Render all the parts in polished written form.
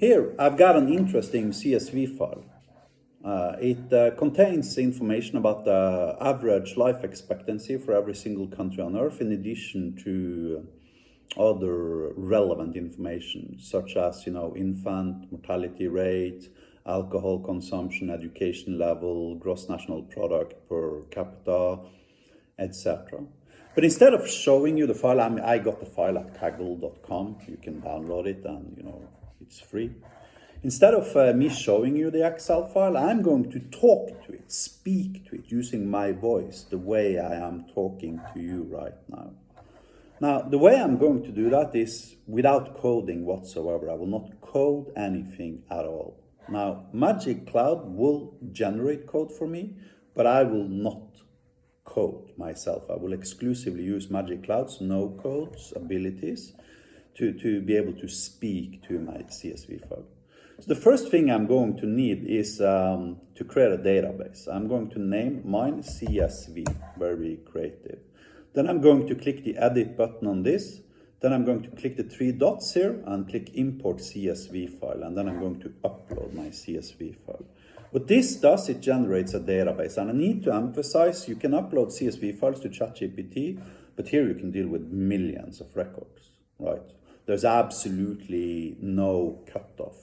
Here, I've got an interesting CSV file. It contains information about the average life expectancy for every single country on Earth, in addition to other relevant information, such as, infant mortality rate, alcohol consumption, education level, gross national product per capita, etc. But instead of showing you the file, I got the file at kaggle.com. You can download it and, it's free. Instead of me showing you the Excel file, I'm going to talk to it, speak to it, using my voice, the way I am talking to you right now. Now, the way I'm going to do that is without coding whatsoever. I will not code anything at all. Now, Magic Cloud will generate code for me, but I will not code myself. I will exclusively use Magic Cloud's no-code's abilities to be able to speak to my CSV file. So the first thing I'm going to need is to create a database. I'm going to name mine CSV, very creative. Then I'm going to click the edit button on this. Then I'm going to click the three dots here and click import CSV file. And then I'm going to upload my CSV file. What this does, it generates a database. And I need to emphasize, you can upload CSV files to ChatGPT, but here you can deal with millions of records, right? There's absolutely no cutoff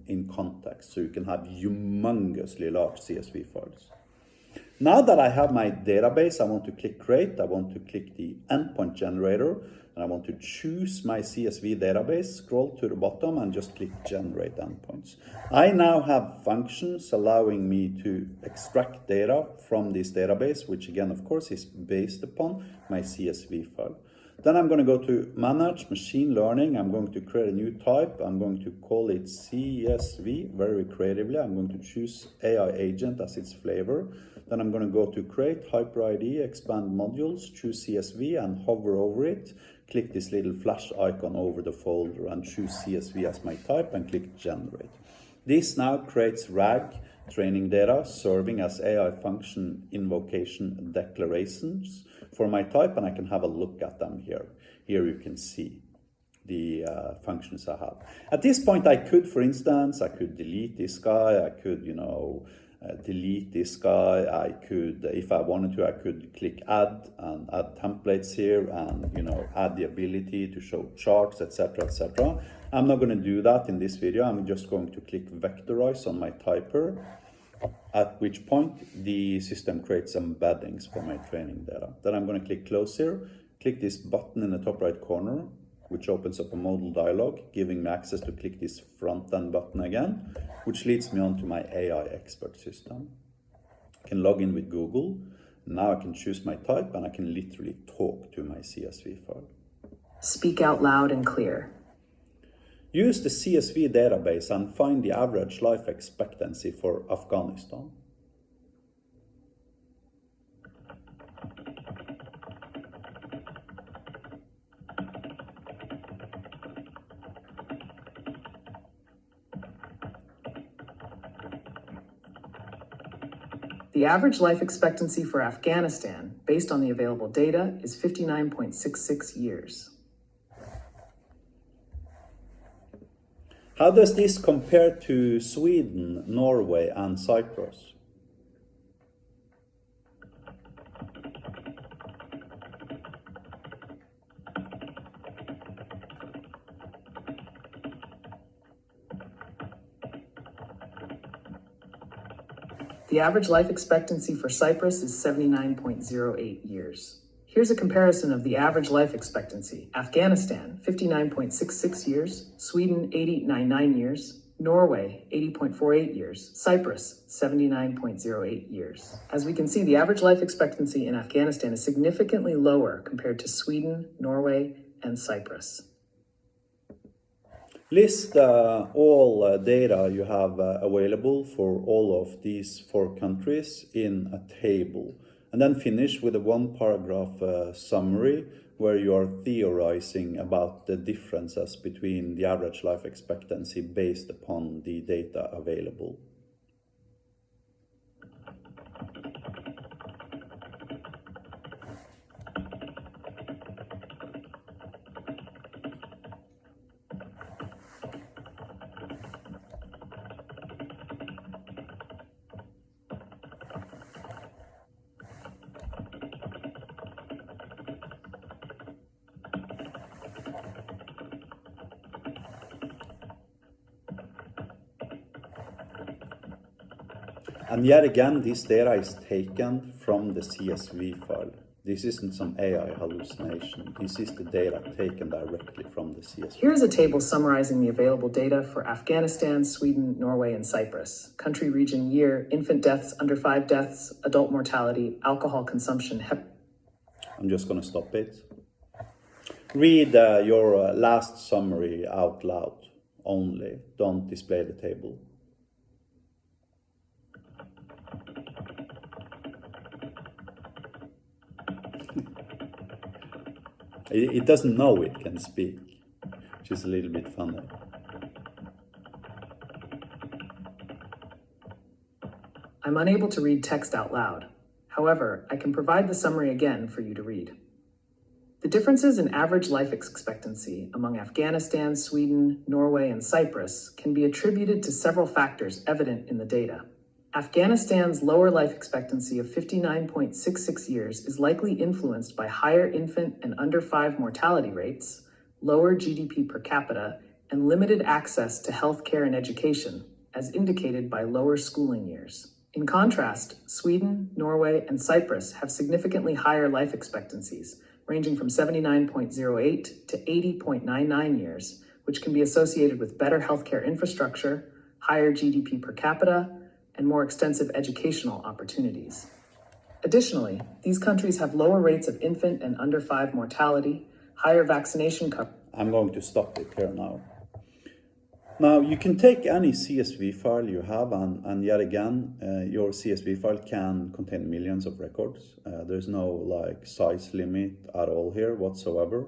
in context, so you can have humongously large CSV files. Now that I have my database, I want to click create, I want to click the endpoint generator, and I want to choose my CSV database, scroll to the bottom and just click generate endpoints. I now have functions allowing me to extract data from this database, which again, of course, is based upon my CSV file. Then I'm going to go to Manage Machine Learning. I'm going to create a new type. I'm going to call it CSV very creatively. I'm going to choose AI Agent as its flavor. Then I'm going to go to Create, Hyper ID, Expand Modules, choose CSV and hover over it. Click this little flash icon over the folder and choose CSV as my type and click Generate. This now creates RAG training data serving as AI function invocation declarations for my type, and I can have a look at them here. Here you can see the functions I have. At this point, I could, for instance, I could delete this guy. I could, delete this guy. I could, if I wanted to, I could click add and add templates here and, add the ability to show charts, etc., etc. I'm not going to do that in this video. I'm just going to click vectorize on my typer, at which point the system creates embeddings for my training data. Then I'm going to click close here, click this button in the top right corner, which opens up a modal dialog, giving me access to click this front end button again, which leads me on to my AI expert system. I can log in with Google. Now I can choose my type and I can literally talk to my CSV file. Speak out loud and clear. Use the CSV database and find the average life expectancy for Afghanistan. The average life expectancy for Afghanistan, based on the available data, is 59.66 years. How does this compare to Sweden, Norway, and Cyprus? The average life expectancy for Cyprus is 79.08 years. Here's a comparison of the average life expectancy. Afghanistan, 59.66 years. Sweden, 80.99 years. Norway, 80.48 years. Cyprus, 79.08 years. As we can see, the average life expectancy in Afghanistan is significantly lower compared to Sweden, Norway, and Cyprus. List all data you have available for all of these 4 countries in a table. And then finish with a 1-paragraph summary where you are theorizing about the differences between the average life expectancy based upon the data available. And yet again, this data is taken from the CSV file. This isn't some AI hallucination. This is the data taken directly from the CSV. Here's a table summarizing the available data for Afghanistan, Sweden, Norway, and Cyprus. Country, region, year, infant deaths, under 5 deaths, adult mortality, alcohol consumption. I'm just going to stop it. Read your last summary out loud only. Don't display the table. It doesn't know it can speak, which is a little bit funny. I'm unable to read text out loud. However, I can provide the summary again for you to read. The differences in average life expectancy among Afghanistan, Sweden, Norway, and Cyprus can be attributed to several factors evident in the data. Afghanistan's lower life expectancy of 59.66 years is likely influenced by higher infant and under 5 mortality rates, lower GDP per capita, and limited access to healthcare and education, as indicated by lower schooling years. In contrast, Sweden, Norway, and Cyprus have significantly higher life expectancies, ranging from 79.08 to 80.99 years, which can be associated with better healthcare infrastructure, higher GDP per capita, and more extensive educational opportunities. Additionally, these countries have lower rates of infant and under 5 mortality, higher vaccination coverage. I'm going to stop it here now. Now, you can take any CSV file you have, and yet again, your CSV file can contain millions of records. There's no size limit at all here whatsoever.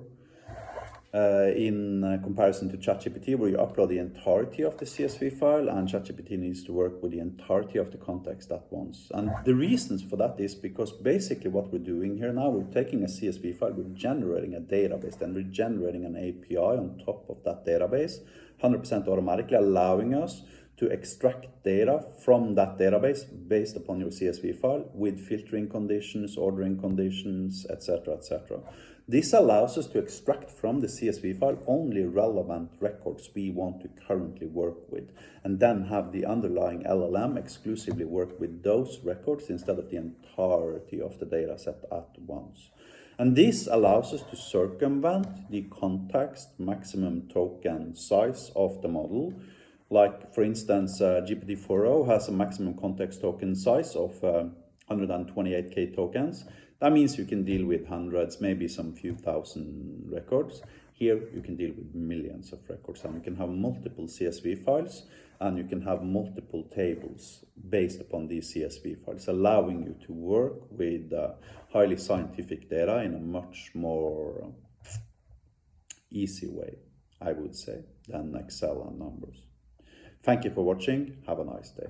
In comparison to ChatGPT, where you upload the entirety of the CSV file, and ChatGPT needs to work with the entirety of the context at once. And the reasons for that is because basically what we're doing here now, we're taking a CSV file, we're generating a database, then we're generating an API on top of that database, 100% automatically, allowing us to extract data from that database based upon your CSV file with filtering conditions, ordering conditions, etc., etc. This allows us to extract from the CSV file only relevant records we want to currently work with, and then have the underlying LLM exclusively work with those records instead of the entirety of the data set at once. And this allows us to circumvent the context maximum token size of the model. Like, for instance, GPT-4o has a maximum context token size of 128K tokens. That means you can deal with hundreds, maybe some few thousand records. Here you can deal with millions of records, and you can have multiple CSV files, and you can have multiple tables based upon these CSV files, allowing you to work with highly scientific data in a much more easy way, I would say, than Excel and numbers. Thank you for watching. Have a nice day.